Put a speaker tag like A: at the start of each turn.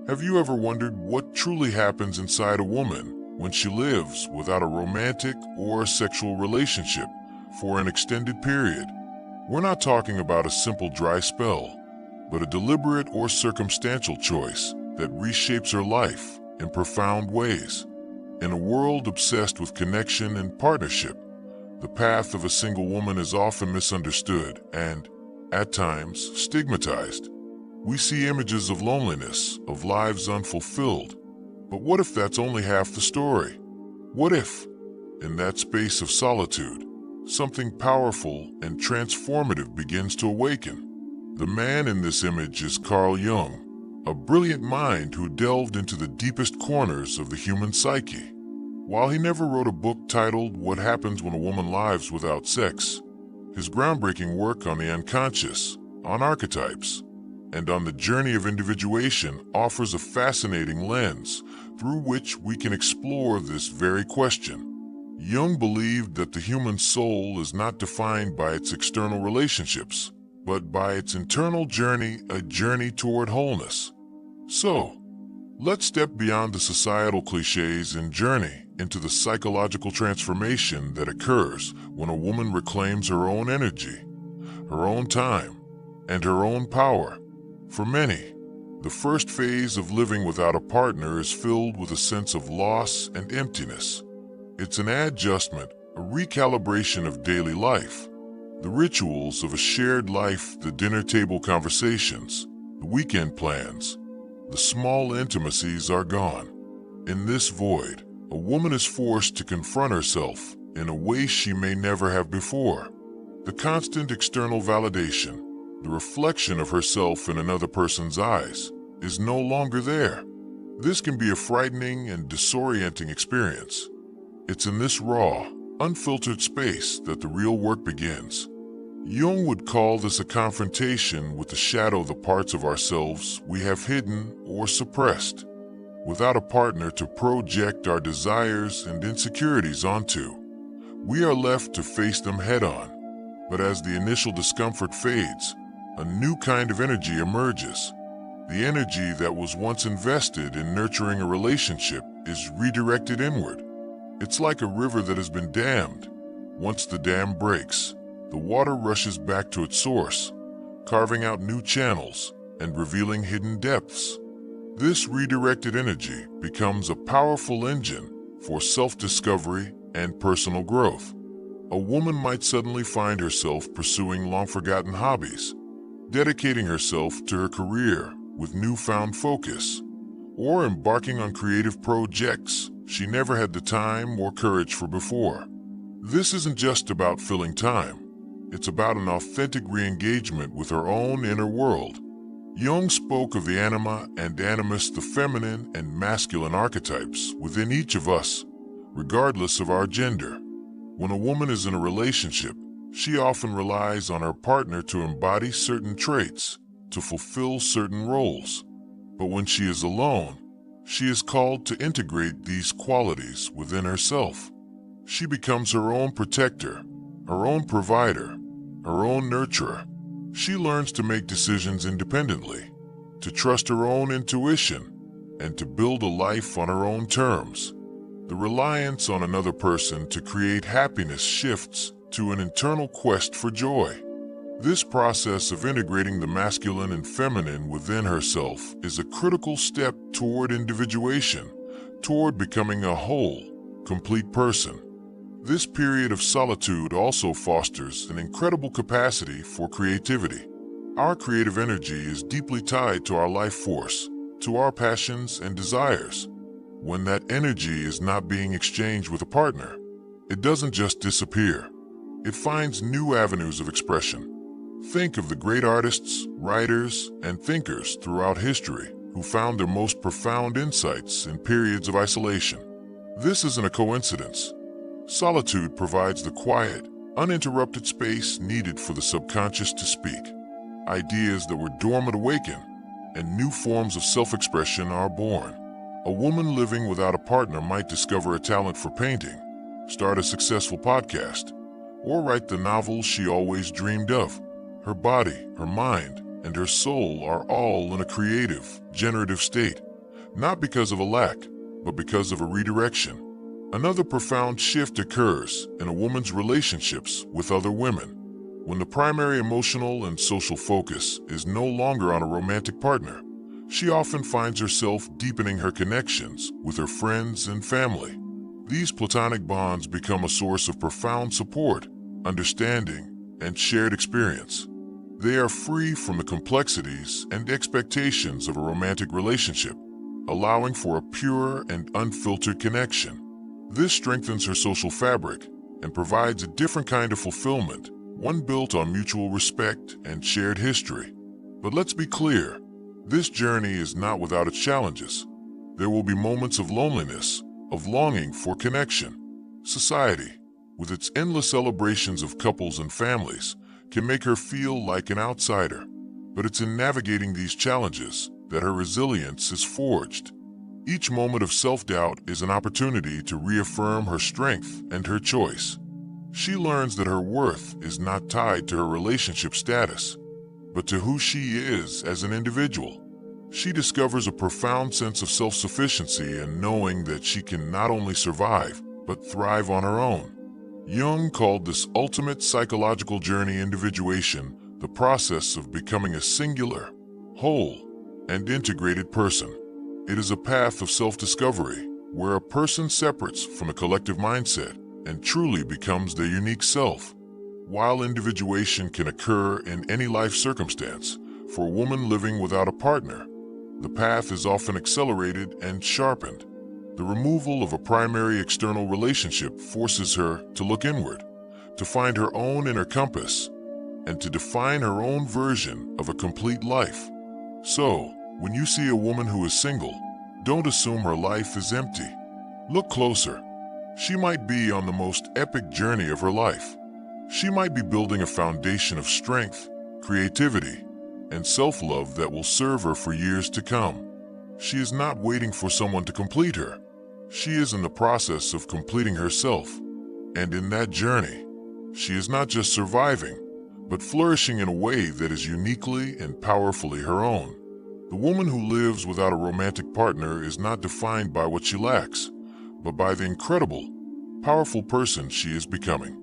A: Have you ever wondered what truly happens inside a woman when she lives without a romantic or a sexual relationship for an extended period? We're not talking about a simple dry spell, but a deliberate or circumstantial choice that reshapes her life in profound ways. In a world obsessed with connection and partnership, the path of a single woman is often misunderstood and, at times, stigmatized. We see images of loneliness, of lives unfulfilled. But what if that's only half the story? What if, in that space of solitude, something powerful and transformative begins to awaken? The man in this image is Carl Jung, a brilliant mind who delved into the deepest corners of the human psyche. While he never wrote a book titled What Happens When a Woman Lives Without Sex, his groundbreaking work on the unconscious, on archetypes, and on the journey of individuation offers a fascinating lens through which we can explore this very question. Jung believed that the human soul is not defined by its external relationships, but by its internal journey, a journey toward wholeness. So, let's step beyond the societal clichés and journey into the psychological transformation that occurs when a woman reclaims her own energy, her own time, and her own power. For many, the first phase of living without a partner is filled with a sense of loss and emptiness. It's an adjustment, a recalibration of daily life. The rituals of a shared life, the dinner table conversations, the weekend plans, the small intimacies are gone. In this void, a woman is forced to confront herself in a way she may never have before. The constant external validation, the reflection of herself in another person's eyes, is no longer there. This can be a frightening and disorienting experience. It's in this raw, unfiltered space that the real work begins. Jung would call this a confrontation with the shadow, the parts of ourselves we have hidden or suppressed. Without a partner to project our desires and insecurities onto, we are left to face them head-on. But as the initial discomfort fades, a new kind of energy emerges. The energy that was once invested in nurturing a relationship is redirected inward. It's like a river that has been dammed. Once the dam breaks, the water rushes back to its source, carving out new channels and revealing hidden depths. This redirected energy becomes a powerful engine for self-discovery and personal growth. A woman might suddenly find herself pursuing long-forgotten hobbies, dedicating herself to her career with newfound focus, or embarking on creative projects she never had the time or courage for before. This isn't just about filling time. It's about an authentic re-engagement with her own inner world. Jung spoke of the anima and animus, the feminine and masculine archetypes within each of us, regardless of our gender. When a woman is in a relationship, she often relies on her partner to embody certain traits, to fulfill certain roles. But when she is alone, she is called to integrate these qualities within herself. She becomes her own protector, her own provider, her own nurturer. She learns to make decisions independently, to trust her own intuition, and to build a life on her own terms. The reliance on another person to create happiness shifts to an internal quest for joy. This process of integrating the masculine and feminine within herself is a critical step toward individuation, toward becoming a whole, complete person. This period of solitude also fosters an incredible capacity for creativity. Our creative energy is deeply tied to our life force, to our passions and desires. When that energy is not being exchanged with a partner, it doesn't just disappear. It finds new avenues of expression. Think of the great artists, writers, and thinkers throughout history who found their most profound insights in periods of isolation. This isn't a coincidence. Solitude provides the quiet, uninterrupted space needed for the subconscious to speak. Ideas that were dormant awaken, and new forms of self-expression are born. A woman living without a partner might discover a talent for painting, start a successful podcast, or write the novel she always dreamed of. Her body, her mind, and her soul are all in a creative, generative state. not because of a lack, but because of a redirection. Another profound shift occurs in a woman's relationships with other women, when the primary emotional and social focus is no longer on a romantic partner. She often finds herself deepening her connections with her friends and family. These platonic bonds become a source of profound support, understanding, and shared experience. They are free from the complexities and expectations of a romantic relationship, allowing for a pure and unfiltered connection. This strengthens her social fabric and provides a different kind of fulfillment, one built on mutual respect and shared history. But let's be clear, this journey is not without its challenges. There will be moments of loneliness, of longing for connection. Society, with its endless celebrations of couples and families, can make her feel like an outsider. But it's in navigating these challenges that her resilience is forged. Each moment of self-doubt is an opportunity to reaffirm her strength and her choice. She learns that her worth is not tied to her relationship status, but to who she is as an individual. She discovers a profound sense of self-sufficiency in knowing that she can not only survive, but thrive on her own. Jung called this ultimate psychological journey individuation, the process of becoming a singular, whole, and integrated person. It is a path of self-discovery, where a person separates from a collective mindset and truly becomes their unique self. While individuation can occur in any life circumstance, for a woman living without a partner, the path is often accelerated and sharpened. The removal of a primary external relationship forces her to look inward, to find her own inner compass, and to define her own version of a complete life. So, when you see a woman who is single, don't assume her life is empty. Look closer. She might be on the most epic journey of her life. She might be building a foundation of strength, creativity, and self-love that will serve her for years to come. She is not waiting for someone to complete her. She is in the process of completing herself. And in that journey, she is not just surviving, but flourishing in a way that is uniquely and powerfully her own. The woman who lives without a romantic partner is not defined by what she lacks, but by the incredible, powerful person she is becoming.